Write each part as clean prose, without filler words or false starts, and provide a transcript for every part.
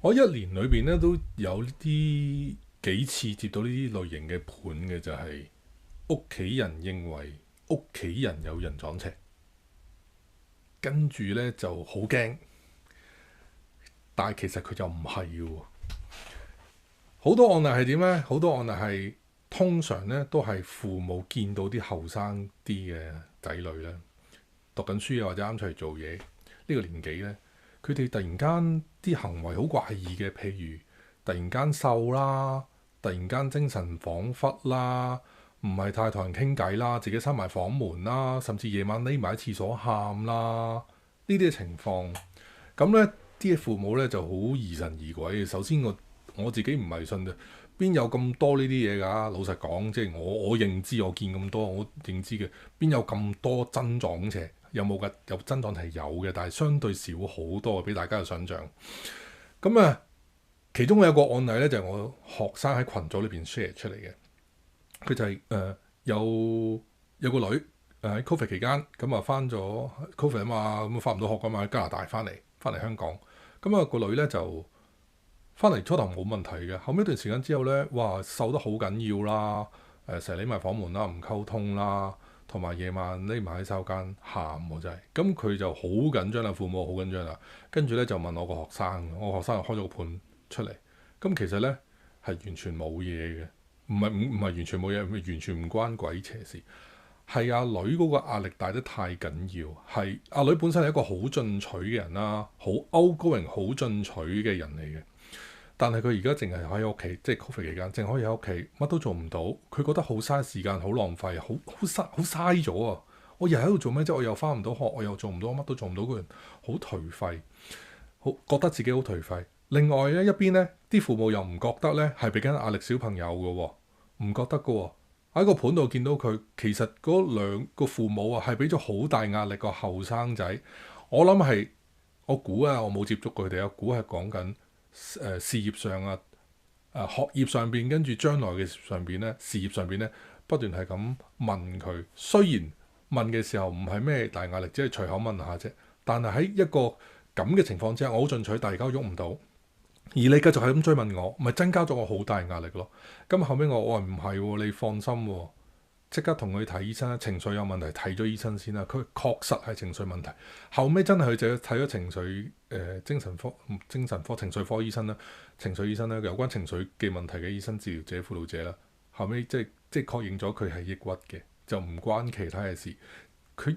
我一年裏邊咧都有啲幾次接到呢啲類型嘅盤嘅，就係屋企人認為屋企人有人撞邪，跟住咧就好驚，但係其實佢就唔係嘅喎。好多案例係點呢？好多案例係通常咧都係父母見到啲後生啲嘅仔女咧讀緊書啊，或者啱出嚟做嘢呢個年紀咧，佢哋突然間啲行為好怪異嘅，譬如突然間瘦啦，突然間精神恍惚啦，唔係太同人傾偈啦，自己閂埋房門啦，甚至夜晚匿埋喺廁所喊啦，呢啲嘅情況，咁咧啲父母咧就好疑神疑鬼嘅。首先我自己唔迷信嘅，邊有咁多呢啲嘢㗎？老實講，即係我認知，我見咁多，我認知嘅邊有咁多真撞邪？有冇㗎？有真撞係有嘅，但係相對少好多，俾大家嘅想像。咁啊，其中有一個案例咧，就係、我學生喺群組裏邊 share 出嚟嘅。佢就係、有個女喺 Covid 期間，咁啊翻咗 Covid 啊嘛，咁翻唔到學㗎嘛，喺加拿大翻嚟香港。咁啊個女咧就翻嚟初頭冇問題嘅，後尾一段時間之後咧，哇瘦得好緊要啦，成日匿埋房門啦，唔溝通啦，同埋夜晚匿埋喺洗手間喊喎真係，咁佢就好緊張啦，父母好緊張啦，跟住咧就問我個學生，我個學生就開咗個盤出嚟，咁其實咧係完全冇嘢嘅，唔係完全冇嘢，完全唔關鬼邪事。係阿女嗰個壓力大得太緊要，係阿女本身係一個好進取嘅人啦，好 outgoing 好進取嘅人嚟嘅。但係佢而家淨係喺屋企，即係 Covid 期間，淨可以喺屋企，乜都做唔到。佢覺得好嘥時間，好浪費，好嘥咗啊！我日喺度做咩啫？我又翻唔到學，我又做唔到，乜都做唔到，個人好頹廢，好覺得自己好頹廢。另外咧一邊咧，啲父母又唔覺得咧係俾緊壓力小朋友嘅喎，唔覺得嘅喎。喺個盤度見到佢，其實嗰兩個父母啊係俾咗好大壓力個後生仔。我諗係我估啊，我冇接觸過佢哋啊，估係講緊。事業上啊，學業上邊，跟住將來嘅上邊咧，事業上邊咧，不斷係咁問佢。雖然問嘅時候唔係咩大壓力，只係隨口問下啫。但係喺一個咁嘅情況之下，我好進取，大家喐唔到，而你繼續係咁追問我，咪增加咗我好大壓力咯。咁後尾我話唔係喎，你放心喎、即刻同佢睇醫生啦，情緒有問題，睇咗醫生先啦。佢確實係情緒問題，後尾真係佢就睇咗精神科、情緒科醫生啦，情緒醫生啦，有關情緒嘅問題嘅醫生、治療者、輔導者啦。後尾即係確認咗佢係抑鬱嘅，就唔關其他嘅事。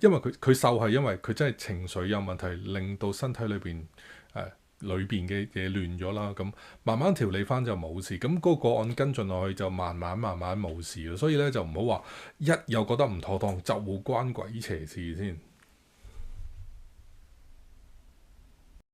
因為佢瘦係因為佢真係情緒有問題，令到身體裏邊裏邊嘅嘢亂咗啦，咁慢慢調理翻就冇事。咁嗰個案跟進落去就慢慢冇事咯。所以咧就唔好話一又覺得唔妥當就關鬼邪事先。